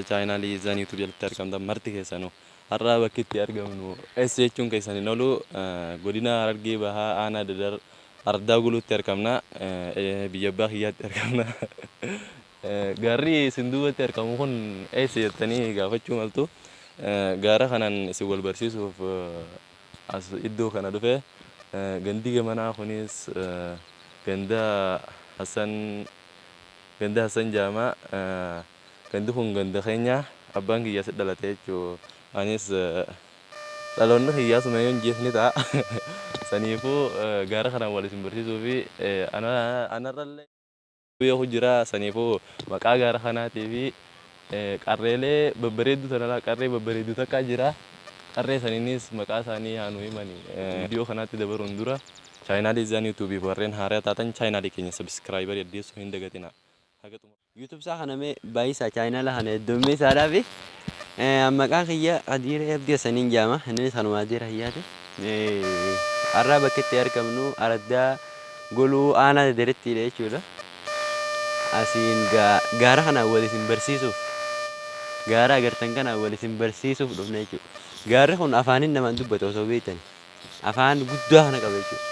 chaayinaalii izaan yuutuub jalatti argamtan marti keessanuu har'aa bakki itti argamnu eessa jechuun keessaniin oolu godina Harargee Bahaa Aanaa Dadar Ardaa Guluutti argamna biyya abbaa kiyyaatti argamna. Gaarri isin duubatti argamu kun eessa jettanii gaafachuu maltu gaara kanaan isin wal barsiisuuf as iddoo kana dhufe gandi gamanaa kunis ganda Hassan Jaamaa gandi kun ganda keenya abbaan kiyyaa si dhalate jechuun anis dhaloonni kiyyaa suma yoon jeesni ta'a. Saniifuu gaara kanaan wal isin barsiisuu fi anarrallee yoo jira saniifuu maqaa gaara kanaatii fi qarreelee babbareedduu tanalaa qarree babbareedduu takka jira. Qarree saniinis maqaa isaanii haa nu himani. Viidiyoo kanaatti dabaruun dura chaayinaalii izaan yuutuubii warreen haaraa taatan chaayinaalii keenya sabiskiraayibarii addeessuu hin dagatina. YouTube saa kana mee baay'isaa chaayinaala kana heddummee isaadhaa fi maqaan kiyya Qadiir Abdii Saniin jaama innis kanuma Qadiir Hayyaati. Har'aa bakka itti argamnu Ardaa Guluu Aanaa Dadarettidha jechuudha. Asiin gaara kana wal isin barsiisuuf gaara agartan kana wal isin barsiisuuf dhufne jechuudha. Gaarri kun afaanin namaan dubbata osoo beektani afaan guddaa kana qaba jechuudha.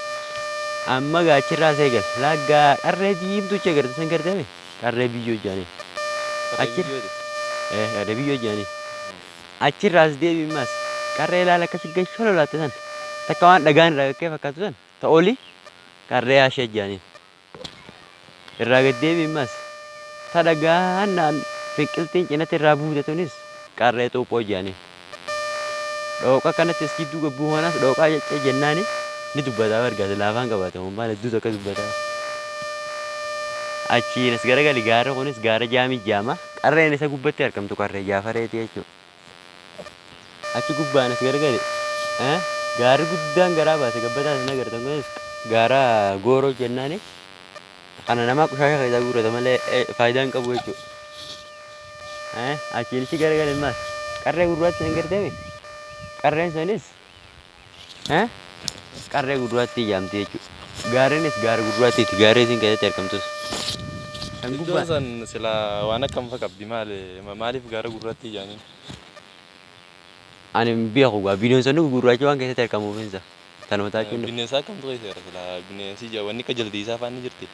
Amma gaachirraa seegal laggaa qarree diimtuuchi agartan gartame qarree biyyoo jaanii qarree biyyoo jaanii achirraas deebiin qarree ilaala akkasii gashoo lolaatti san takka waan dhagaan irraa qaqqee fakkaatu san ta'oli qarree ashee jaanii irraa gad deebiin ta dhagaan naan fiqiltiin cinatti irraa buutatunis qarree xuuphoo jaanii dhooqa kanattis gidduu gabbuu honaas dhooqaa jettee jennaani ni dubbataa argaate laafaan qabaata humnaan hedduutu akka dubbataa. Achiinis garagali gaara kunis gaara jaamii jaama qarreen isa gubbatti argamtu qarree jaafareeti jechuudha. Achi gubbaanis garagali gaarri guddaan garaa baase gabbataas hin agartan kunis gaara gooroo jennaani kana namaa qushaasha keessaa guurrata malee faayidaa hin qabu jechuudha. Achiinis garagali qarree gurraatti hin garteemi qarreen sanis qarree gurraatti jaamti jechuudha. Gaariinis gaara gurraattiiti gaarree isin keessatti argamtus. Iddoon san sila waan akkam fakkaabdi maaliif gaara gurraatti jaaniin? Ani beeku bineensonni gurraachi waan keessatti argamuuf insa tanuma taachuun. Bineensa akkamtu keessa sila bineensi wanni akka jaldeessaa fa'aa ni jirti.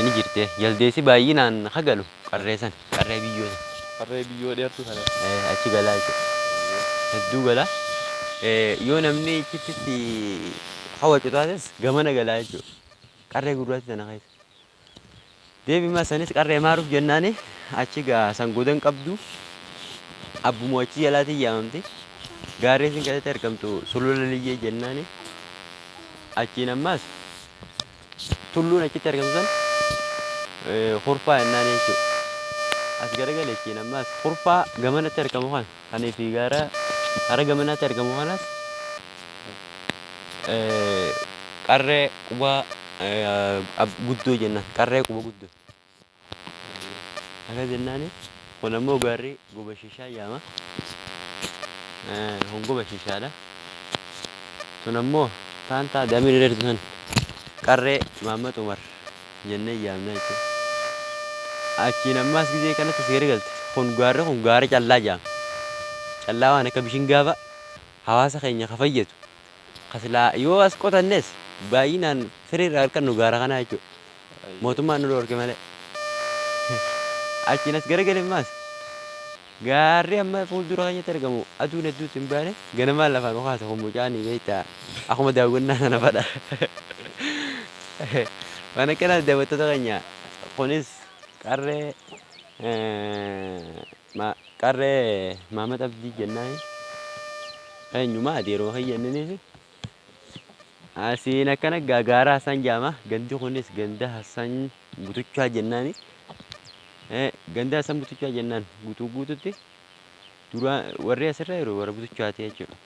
Ni jirti jaldeessi baay'inaan hagalu qarree san qarree biyyoo san. Qarree biyyoo dheertu sana. Achi galaa jechuudha. Hedduu galaa. Yoo namni achitti hawwatu taates gamana galaa jechuudha. Qarree gurraatti sana keessa. Deebiin sanis qarree maaruuf jennaani achi sangoodaan qabdu abbumoo achi jalaatiin yaamamti. Gaarree isin keessatti argamtu sulula liyyee jennaani achiin ammaas tulluun achitti argamtu san hurfaa jennaan jechuudha. As garagalee achiin ammaas hurfaa gamanatti argamu kan fi gara gamanaatti argamu kanas qarree qubaa guddoo jennaan qarree quba guddoo akka jennaani kun ammoo gaarri goba shishaa jaama kun goba shishaadha sun ammoo taantaa damee dheertu san qarree Maammat Umar jennee jaamna jechuudha. Achiin ammaas gizee kanatti as garagalte kun gaara callaa jaama callaa waan akka bishin gaafa hawaasa keenya ka fayyadu kasilaa yoo as qotannes baay'inaan firiirraa harkan nu gaara kanaa jechuudha. Mootummaan nu dhorke malee. Achiinas garagalee gaarri amma fuuldura keenyatti argamu aduun hedduutti hin baane ganamaan lafaan okaasa kun mucaanii beektaa akkuma daawwannaa sana fadha. Waan akkanaa daawwattoota keenya kunis qarree Maammat Abdii jennaani eenyumaa yeroo fayyadaniif. Asiin akkana gaara Hassan jaama gandi kunis ganda Hassan Butuchaa jennaani ganda Hassan Butuchaa jennaan guutuutti dura warri asirra yeroo warra Butuchaati jechuudha.